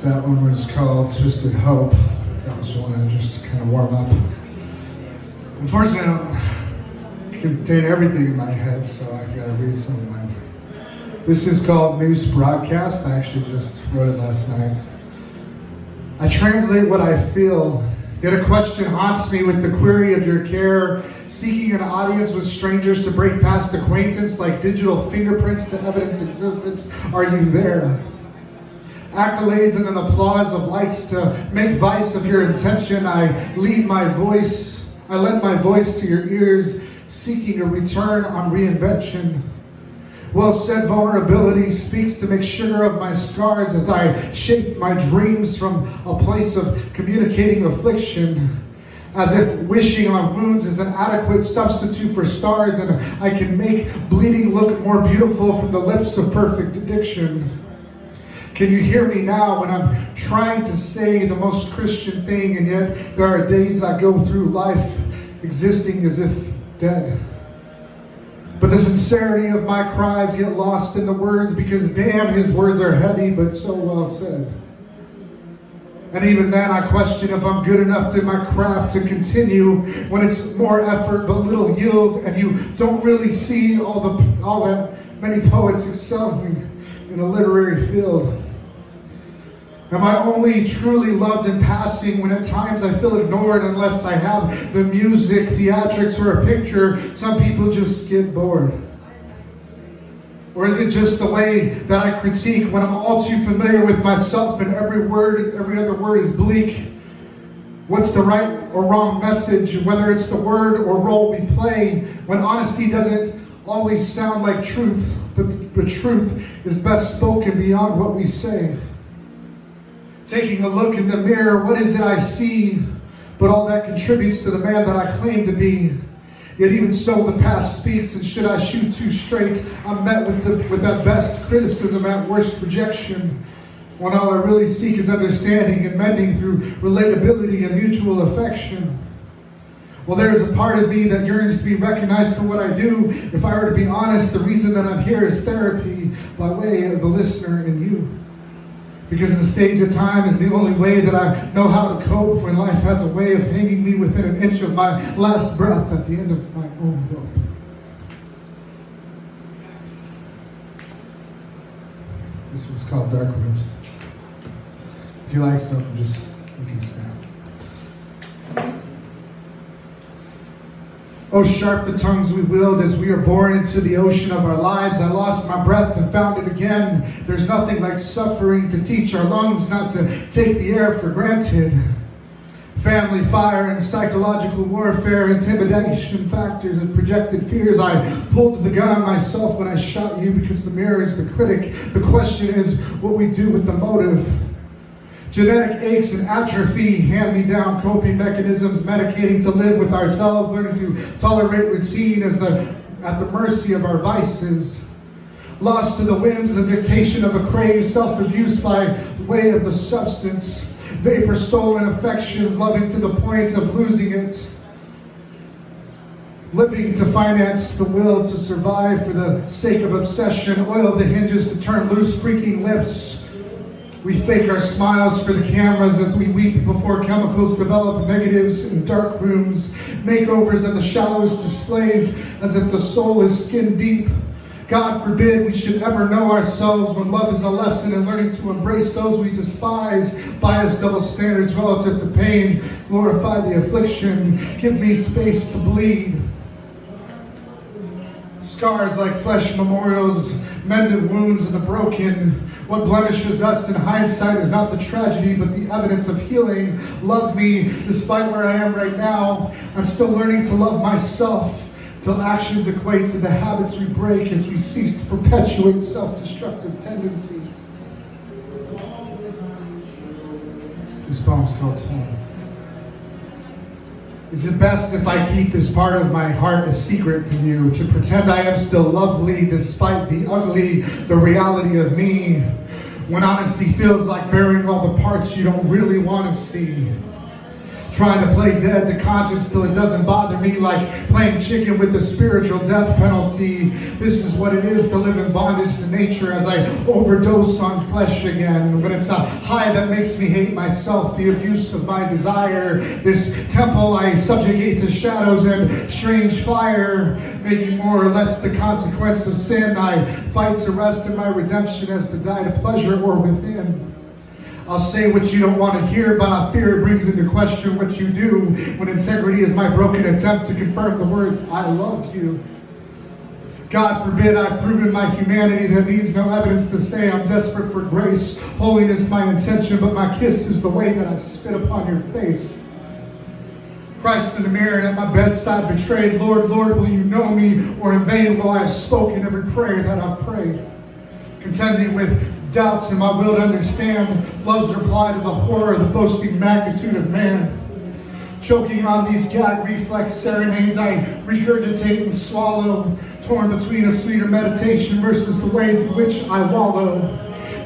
That one was called Twisted Hope. That was one just to kind of warm up. Unfortunately, I don't contain everything in my head, so I've got to read some of mine. This is called News Broadcast. I actually just wrote it last night. I translate what I feel. Yet a question haunts me with the query of your care, seeking an audience with strangers to break past acquaintance like digital fingerprints to evidence existence. Are you there? Accolades and an applause of likes to make vice of your intention. I lend my voice to your ears, seeking a return on reinvention. Well-said vulnerability speaks to make sugar of my scars as I shape my dreams from a place of communicating affliction, as if wishing on wounds is an adequate substitute for stars, and I can make bleeding look more beautiful from the lips of perfect addiction. Can you hear me now when I'm trying to say the most Christian thing, and yet there are days I go through life existing as if dead? But the sincerity of my cries get lost in the words, because damn, his words are heavy but so well said. And even then I question if I'm good enough in my craft to continue when it's more effort but little yield, and you don't really see all that many poets excelling in a literary field. Am I only truly loved in passing when at times I feel ignored unless I have the music, theatrics, or a picture? Some people just get bored. Or is it just the way that I critique when I'm all too familiar with myself and every other word is bleak? What's the right or wrong message, whether it's the word or role we play, when honesty doesn't always sound like truth, but truth is best spoken beyond what we say? Taking a look in the mirror, what is it I see? But all that contributes to the man that I claim to be. Yet even so, the past speaks, and should I shoot too straight, I'm met with at best criticism, at worst rejection, when all I really seek is understanding and mending through relatability and mutual affection. Well, there is a part of me that yearns to be recognized for what I do. If I were to be honest, the reason that I'm here is therapy by way of the listener and you. Because the stage of time is the only way that I know how to cope when life has a way of hanging me within an inch of my last breath at the end of my own rope. This was called Dark Rooms. If you like something, you can snap. Oh, sharp the tongues we wield as we are born into the ocean of our lives. I lost my breath and found it again. There's nothing like suffering to teach our lungs not to take the air for granted. Family fire and psychological warfare, intimidation factors and projected fears. I pulled the gun on myself when I shot you because the mirror is the critic. The question is what we do with the motive. Genetic aches and atrophy, hand-me-down coping mechanisms, medicating to live with ourselves, learning to tolerate routine at the mercy of our vices. Lost to the whims and dictation of a crave, self-abuse by way of the substance. Vapor-stolen affections, loving to the point of losing it. Living to finance the will to survive for the sake of obsession. Oil the hinges to turn loose creaking lips. We fake our smiles for the cameras as we weep before chemicals develop negatives in dark rooms. Makeovers and the shallowest displays as if the soul is skin deep. God forbid we should ever know ourselves when love is a lesson in learning to embrace those we despise. Bias double standards relative to pain. Glorify the affliction. Give me space to bleed. Scars like flesh memorials, mended wounds and the broken. What blemishes us in hindsight is not the tragedy, but the evidence of healing. Love me despite where I am right now. I'm still learning to love myself till actions equate to the habits we break as we cease to perpetuate self-destructive tendencies. This poem's called Tone. Is it best if I keep this part of my heart a secret from you, to pretend I am still lovely despite the ugly, the reality of me, when honesty feels like bearing all the parts you don't really want to see? Trying to play dead to conscience till it doesn't bother me, like playing chicken with the spiritual death penalty. This is what it is to live in bondage to nature as I overdose on flesh again. When it's a high that makes me hate myself, the abuse of my desire. This temple I subjugate to shadows and strange fire, making more or less the consequence of sin. I fight to rest in my redemption as to die to pleasure or within. I'll say what you don't want to hear, but I fear it brings into question what you do when integrity is my broken attempt to confirm the words, I love you. God forbid I've proven my humanity that needs no evidence to say I'm desperate for grace. Holiness my intention, but my kiss is the way that I spit upon your face. Christ in the mirror and at my bedside betrayed, Lord, Lord, will you know me, or in vain will I have spoken every prayer that I've prayed? Contending with doubts in my will to understand love's reply to the horror of the boasting magnitude of man. Choking on these gag reflex serenades I regurgitate and swallow, torn between a sweeter meditation versus the ways in which I wallow.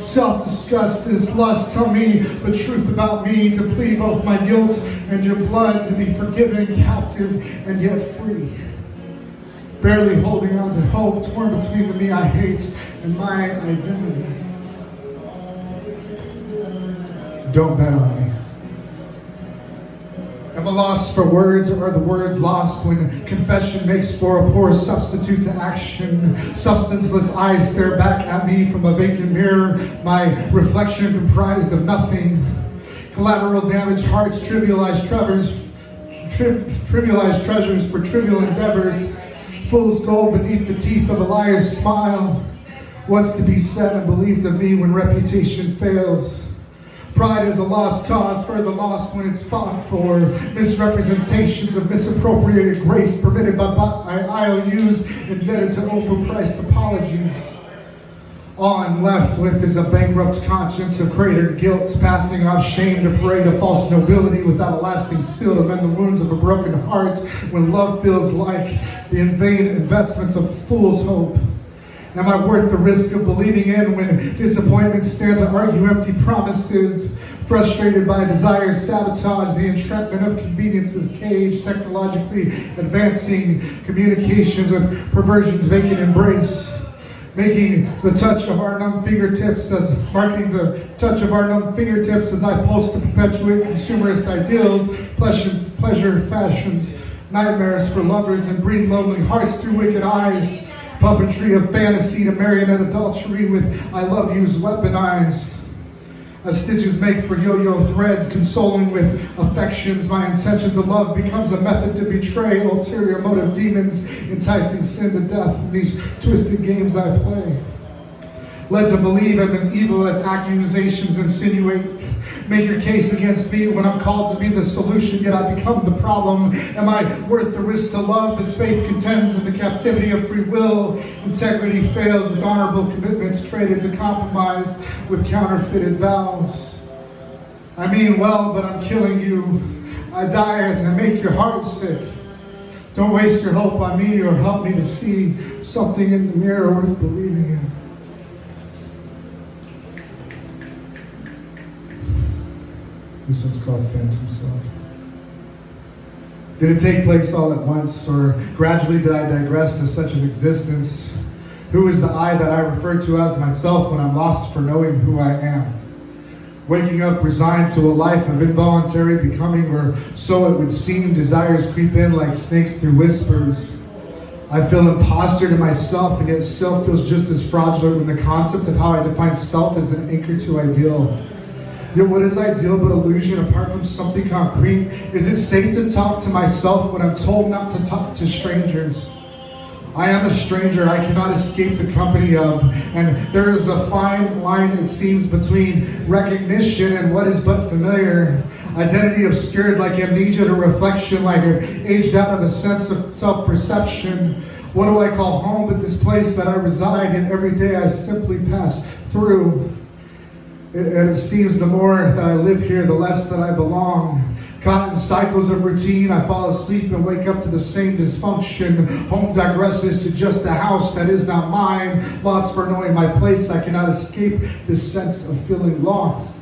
Self-disgust is lust, tell me the truth about me, to plead both my guilt and your blood, to be forgiven, captive, and yet free. Barely holding on to hope, torn between the me I hate and my identity. Don't bet on me. Am I lost for words, or are the words lost when confession makes for a poor substitute to action? Substanceless eyes stare back at me from a vacant mirror, my reflection comprised of nothing. Collateral damage hearts trivialize treasures for trivial endeavors. Fool's gold beneath the teeth of a liar's smile. What's to be said and believed of me when reputation fails? Pride is a lost cause, further lost when it's fought for. Misrepresentations of misappropriated grace permitted by IOUs, indebted to overpriced apologies. All I'm left with is a bankrupt conscience of cratered guilt, passing off shame to parade a false nobility without a lasting seal to mend the wounds of a broken heart when love feels like the in vain investments of fool's hope. Am I worth the risk of believing in when disappointments stand to argue empty promises? Frustrated by desire, sabotage the entrapment of convenience's cage, technologically advancing communications with perversion's vacant embrace. Marking the touch of our numb fingertips as I post to perpetuate consumerist ideals, pleasure fashions, nightmares for lovers, and breed lonely hearts through wicked eyes. Puppetry of fantasy to marionette adultery with I love yous weaponized. As stitches make for yo-yo threads, consoling with affections, my intention to love becomes a method to betray ulterior motive demons, enticing sin to death in these twisted games I play. Led to believe I'm as evil as accusations insinuate. Make your case against me when I'm called to be the solution, yet I become the problem. Am I worth the risk to love as faith contends in the captivity of free will? Integrity fails with honorable commitments traded to compromise with counterfeited vows. I mean well, but I'm killing you. I die as I make your heart sick. Don't waste your hope on me or help me to see something in the mirror worth believing in. This one's called Phantom Self. Did it take place all at once, or gradually did I digress to such an existence? Who is the I that I refer to as myself when I'm lost for knowing who I am? Waking up resigned to a life of involuntary becoming, or so it would seem, desires creep in like snakes through whispers. I feel imposter to myself, and yet self feels just as fraudulent when the concept of how I define self is an anchor to ideal. Yet what is ideal but illusion apart from something concrete? Is it safe to talk to myself when I'm told not to talk to strangers? I am a stranger I cannot escape the company of, and there is a fine line, it seems, between recognition and what is but familiar. Identity obscured like amnesia to reflection, like aged out of a sense of self-perception. What do I call home but this place that I reside in every day I simply pass through? And it seems the more that I live here, the less that I belong. Caught in cycles of routine, I fall asleep and wake up to the same dysfunction. Home digresses to just a house that is not mine. Lost for knowing my place, I cannot escape this sense of feeling lost.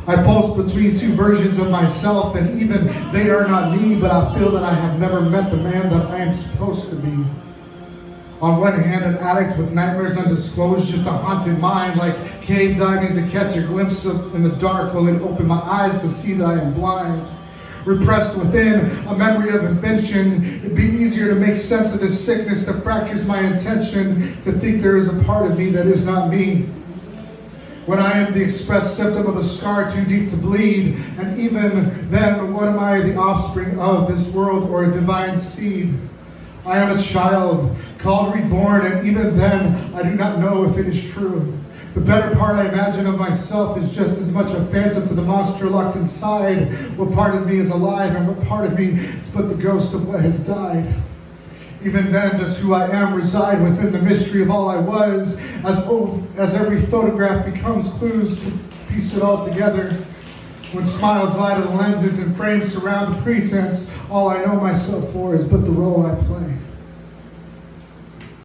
I pulse between two versions of myself, and even they are not me, but I feel that I have never met the man that I am supposed to be. On one hand, an addict with nightmares undisclosed, just a haunted mind, like cave diving to catch a glimpse of in the dark, will it open my eyes to see that I am blind. Repressed within a memory of invention, it'd be easier to make sense of this sickness that fractures my intention, to think there is a part of me that is not me. When I am the express symptom of a scar too deep to bleed, and even then, what am I, the offspring of this world or a divine seed? I am a child, called reborn, and even then, I do not know if it is true. The better part I imagine of myself is just as much a phantom to the monster locked inside. What part of me is alive, and what part of me is but the ghost of what has died? Even then, does who I am reside within the mystery of all I was, as every photograph becomes clues to piece it all together. When smiles light of the lenses and frames surround the pretense, all I know myself for is but the role I play.